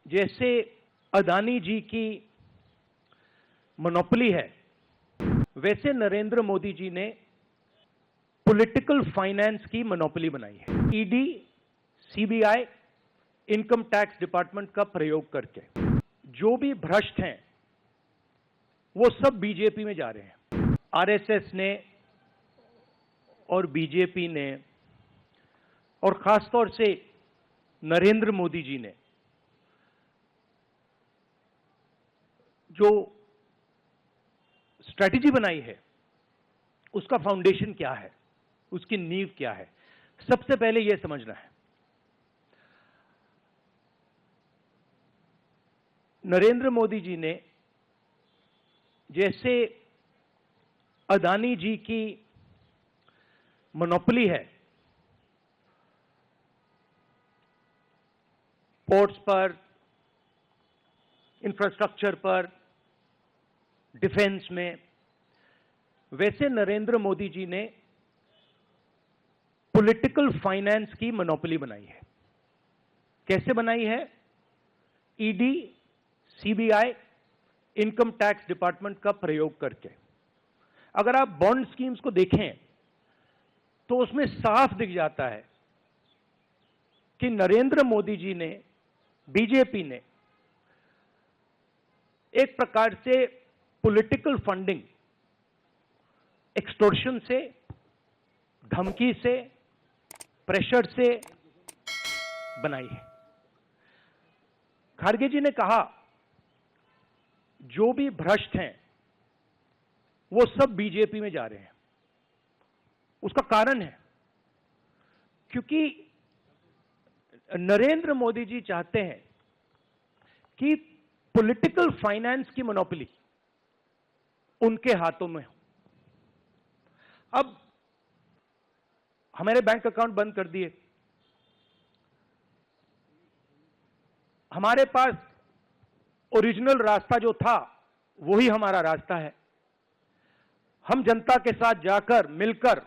जैसे अदानी जी की मोनोपोली है, वैसे नरेंद्र मोदी जी ने पॉलिटिकल फाइनेंस की मोनोपोली बनाई है। ED, CBI, income tax department का प्रयोग करके जो भी भ्रष्ट हैं वो सब बीजेपी में जा रहे हैं। आरएसएस ने और बीजेपी ने और खासतौर से नरेंद्र मोदी जी ने जो स्ट्रैटेजी बनाई है उसका फाउंडेशन क्या है, उसकी नींव क्या है, सबसे पहले यह समझना है। नरेंद्र मोदी जी ने जैसे अदानी जी की मोनोपोली है पोर्ट्स पर, इंफ्रास्ट्रक्चर पर, डिफेंस में, वैसे नरेंद्र मोदी जी ने पॉलिटिकल फाइनेंस की मोनोपोली बनाई है। कैसे बनाई है? ED, CBI, income tax department का प्रयोग करके। अगर आप बॉन्ड स्कीम्स को देखें तो उसमें साफ दिख जाता है कि नरेंद्र मोदी जी ने, बीजेपी ने एक प्रकार से पॉलिटिकल फंडिंग एक्सटॉर्शन से, धमकी से, प्रेशर से बनाई है। खड़गे जी ने कहा जो भी भ्रष्ट हैं वो सब बीजेपी में जा रहे हैं। उसका कारण है क्योंकि नरेंद्र मोदी जी चाहते हैं कि पॉलिटिकल फाइनेंस की मोनोपोली उनके हाथों में हो। अब हमारे बैंक अकाउंट बंद कर दिए, हमारे पास ओरिजिनल रास्ता जो था वही हमारा रास्ता है। हम जनता के साथ जाकर मिलकर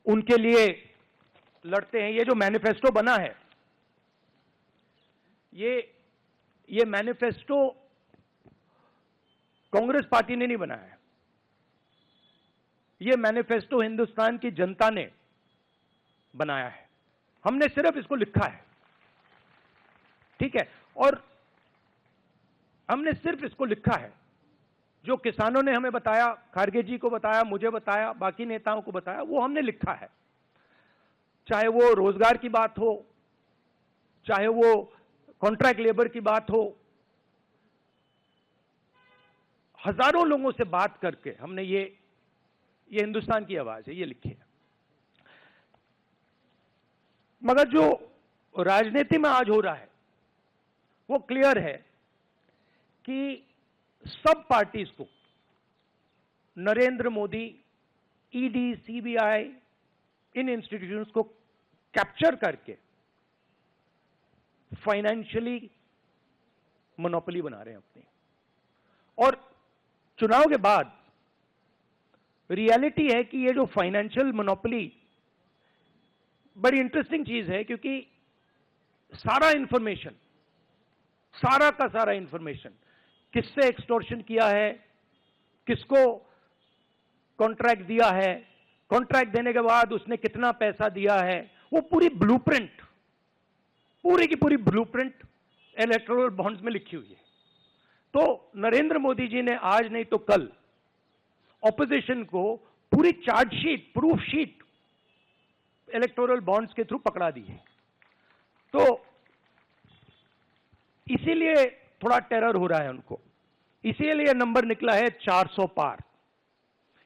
उनके लिए लड़ते हैं। ये जो मैनिफेस्टो बना है, ये मैनिफेस्टो कांग्रेस पार्टी ने नहीं बनाया है। ये मैनिफेस्टो हिंदुस्तान की जनता ने बनाया है। हमने सिर्फ इसको लिखा है, ठीक है, और हमने सिर्फ इसको लिखा है। जो किसानों ने हमें बताया, खड़गे जी को बताया, मुझे बताया, बाकी नेताओं को बताया, वो हमने लिखा है। चाहे वो रोजगार की बात हो, चाहे वो कॉन्ट्रैक्ट लेबर की बात हो, हजारों लोगों से बात करके हमने ये हिंदुस्तान की आवाज है, ये लिखी है। मगर जो राजनीति में आज हो रहा है वो क्लियर है कि सब पार्टीज को नरेंद्र मोदी, ईडी, सीबीआई, इन इंस्टीट्यूशंस को कैप्चर करके फाइनेंशियली मोनोपोली बना रहे हैं अपनी। और चुनाव के बाद रियलिटी है कि ये जो फाइनेंशियल मोनोपोली बड़ी इंटरेस्टिंग चीज है, क्योंकि सारा इंफॉर्मेशन, सारा का सारा इंफॉर्मेशन, किससे एक्सटॉर्शन किया है, किसको कॉन्ट्रैक्ट दिया है, कॉन्ट्रैक्ट देने के बाद उसने कितना पैसा दिया है, वो पूरी ब्लूप्रिंट, पूरी की पूरी ब्लूप्रिंट इलेक्टोरल बॉन्ड्स में लिखी हुई है। तो नरेंद्र मोदी जी ने आज नहीं तो कल ऑपोजिशन को पूरी chargesheet, proof sheet electoral bonds के थ्रू पकड़ा दी है। तो इसीलिए थोड़ा टेरर हो रहा है उनको, इसीलिए नंबर निकला है 400 पार।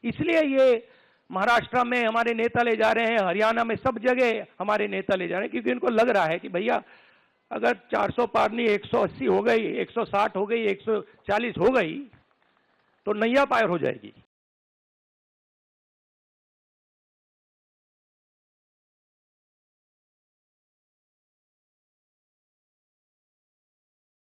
इसलिए ये महाराष्ट्र में हमारे नेता ले जा रहे हैं, हरियाणा में सब जगह हमारे नेता ले जा रहे हैं, क्योंकि इनको लग रहा है कि भैया अगर 400 पार नहीं 180 हो गई, 160 हो गई, 140 हो गई तो नैया पार हो जाएगी।